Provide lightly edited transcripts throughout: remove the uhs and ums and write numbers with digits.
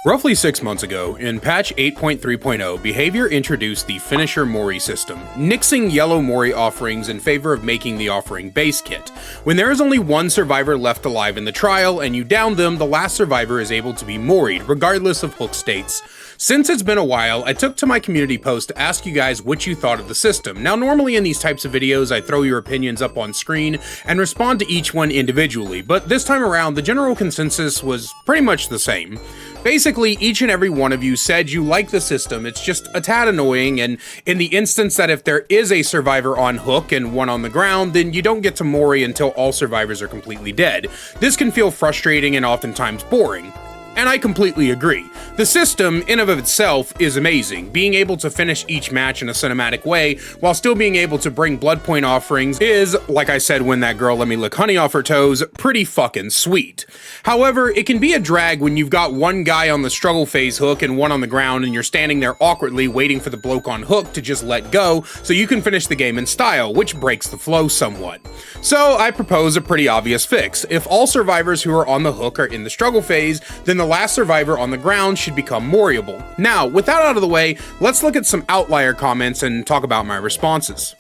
Roughly 6 months ago, in patch 8.3.0, Behavior introduced the Finisher Mori system, nixing yellow Mori offerings in favor of making the offering base kit. When there is only one survivor left alive in the trial and you down them, the last survivor is able to be Mori'd, regardless of hook states. Since it's been a while, I took to my community post to ask you guys what you thought of the system. Now, normally in these types of videos, I throw your opinions up on screen and respond to each one individually, but this time around, the general consensus was pretty much the same. Basically, each and every one of you said you like the system, it's just a tad annoying, and in the instance that if there is a survivor on hook and one on the ground, then you don't get to Mori until all survivors are completely dead. This can feel frustrating and oftentimes boring. And I completely agree. The system, in of itself, is amazing. Being able to finish each match in a cinematic way, while still being able to bring blood point offerings is, like I said when that girl let me lick honey off her toes, pretty fucking sweet. However, it can be a drag when you've got one guy on the struggle phase hook and one on the ground and you're standing there awkwardly waiting for the bloke on hook to just let go so you can finish the game in style, which breaks the flow somewhat. So I propose a pretty obvious fix. If all survivors who are on the hook are in the struggle phase, then the last survivor on the ground should become Moriable. Now, with that out of the way, let's look at some outlier comments and talk about my responses.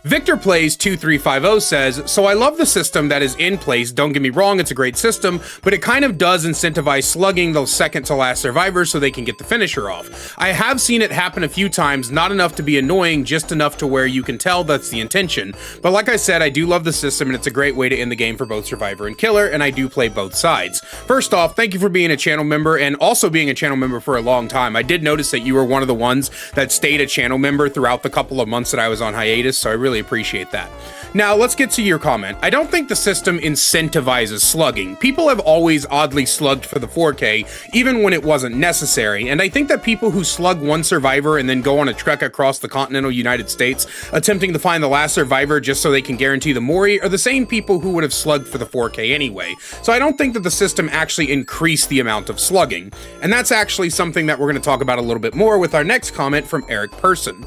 Victor Plays 2350 says, so I love the system that is in place, don't get me wrong, it's a great system, but it kind of does incentivize slugging the second to last survivor so they can get the finisher off. I have seen it happen a few times, not enough to be annoying, just enough to where you can tell that's the intention. But like I said, I do love the system and it's a great way to end the game for both survivor and killer, and I do play both sides. First off, thank you for being a channel member and also being a channel member for a long time. I did notice that you were one of the ones that stayed a channel member throughout the couple of months that I was on hiatus, so I really appreciate that. Now, let's get to your comment. I don't think the system incentivizes slugging. People have always oddly slugged for the 4K, even when it wasn't necessary, and I think that people who slug one survivor and then go on a trek across the continental United States, attempting to find the last survivor just so they can guarantee the Mori, are the same people who would have slugged for the 4K anyway. So I don't think that the system actually increased the amount of slugging. And that's actually something that we're going to talk about a little bit more with our next comment from Eric Person.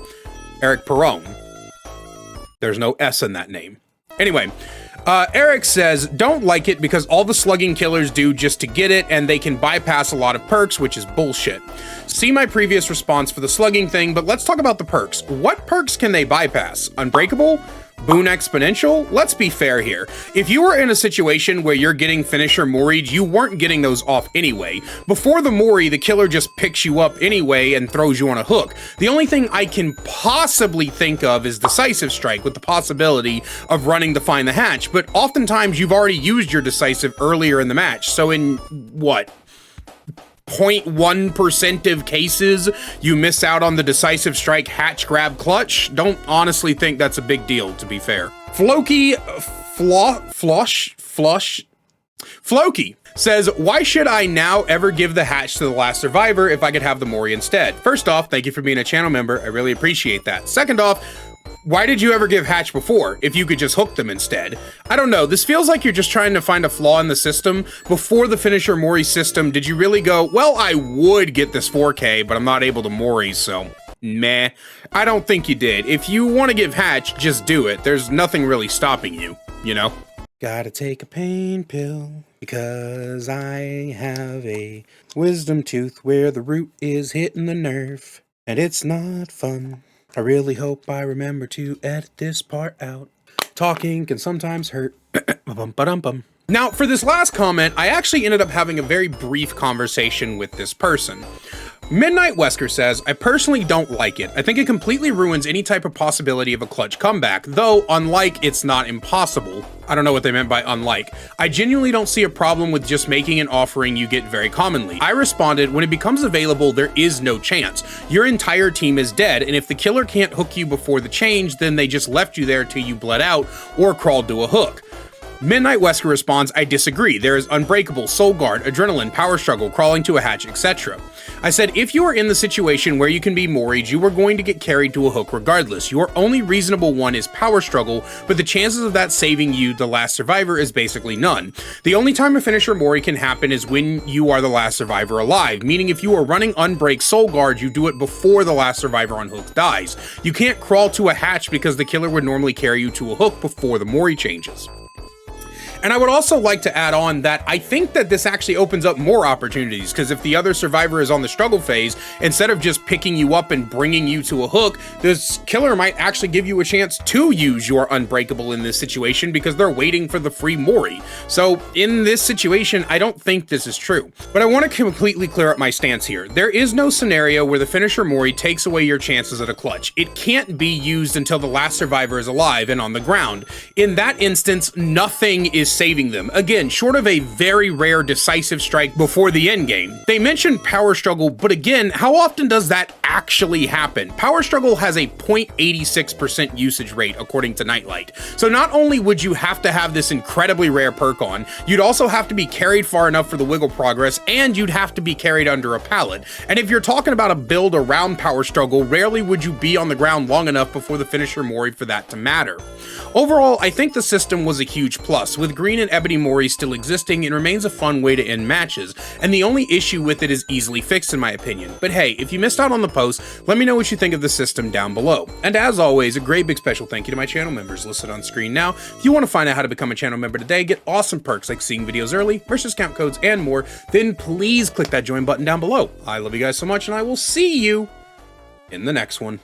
Eric Perone. There's no S in that name. Anyway, Eric says, don't like it because all the slugging killers do just to get it, and they can bypass a lot of perks, which is bullshit. See my previous response for the slugging thing, but let's talk about the perks. What perks can they bypass? Unbreakable? Boon Exponential? Let's be fair here. If you were in a situation where you're getting Finisher Mori'd, you weren't getting those off anyway. Before the Mori, the killer just picks you up anyway and throws you on a hook. The only thing I can possibly think of is Decisive Strike, with the possibility of running to find the hatch, but oftentimes you've already used your Decisive earlier in the match, so in, what, 0.1% of cases, you miss out on the Decisive Strike hatch grab clutch? Don't honestly think that's a big deal, to be fair. Floki says, why should I now ever give the hatch to the last survivor if I could have the Mori instead? First off, thank you for being a channel member. I really appreciate that. Second off, why did you ever give hatch before, if you could just hook them instead? I don't know, this feels like you're just trying to find a flaw in the system. Before the Finisher Mori system, did you really go, well, I would get this 4K, but I'm not able to Mori, so meh. I don't think you did. If you want to give hatch, just do it. There's nothing really stopping you, you know? Gotta take a pain pill, because I have a wisdom tooth where the root is hitting the nerve, and it's not fun. I really hope I remember to edit this part out. Talking can sometimes hurt. Now, for this last comment, I actually ended up having a very brief conversation with this person. Midnight Wesker says, I personally don't like it. I think it completely ruins any type of possibility of a clutch comeback, though unlike, it's not impossible. I don't know what they meant by unlike. I genuinely don't see a problem with just making an offering you get very commonly. I responded, when it becomes available, there is no chance. Your entire team is dead, and if the killer can't hook you before the change, then they just left you there till you bled out or crawled to a hook. Midnight Wesker responds, I disagree. There is Unbreakable, Soul Guard, Adrenaline, Power Struggle, Crawling to a Hatch, etc. I said, if you are in the situation where you can be Mori'd, you are going to get carried to a hook regardless. Your only reasonable one is Power Struggle, but the chances of that saving you, the last survivor, is basically none. The only time a Finisher Mori can happen is when you are the last survivor alive, meaning if you are running Unbreak Soul Guard, you do it before the last survivor on hook dies. You can't crawl to a hatch because the killer would normally carry you to a hook before the Mori changes. And I would also like to add on that I think that this actually opens up more opportunities, because if the other survivor is on the struggle phase, instead of just picking you up and bringing you to a hook, this killer might actually give you a chance to use your unbreakable in this situation because they're waiting for the free Mori. So in this situation, I don't think this is true. But I want to completely clear up my stance here. There is no scenario where the finisher Mori takes away your chances at a clutch. It can't be used until the last survivor is alive and on the ground. In that instance, nothing is saving them. Again, short of a very rare decisive strike before the end game. They mentioned power struggle, but again, how often does that actually happen? Power struggle has a 0.86% usage rate according to Nightlight. So not only would you have to have this incredibly rare perk on, you'd also have to be carried far enough for the wiggle progress, and you'd have to be carried under a pallet. And if you're talking about a build around power struggle, rarely would you be on the ground long enough before the finisher Mori for that to matter. Overall, I think the system was a huge plus. With Green and Ebony Mori still existing, it remains a fun way to end matches, and the only issue with it is easily fixed in my opinion. But hey, if you missed out on the post, let me know what you think of the system down below. And as always, a great big special thank you to my channel members listed on screen now. If you want to find out how to become a channel member today, get awesome perks like seeing videos early, merch discount codes, and more, then please click that join button down below. I love you guys so much, and I will see you in the next one.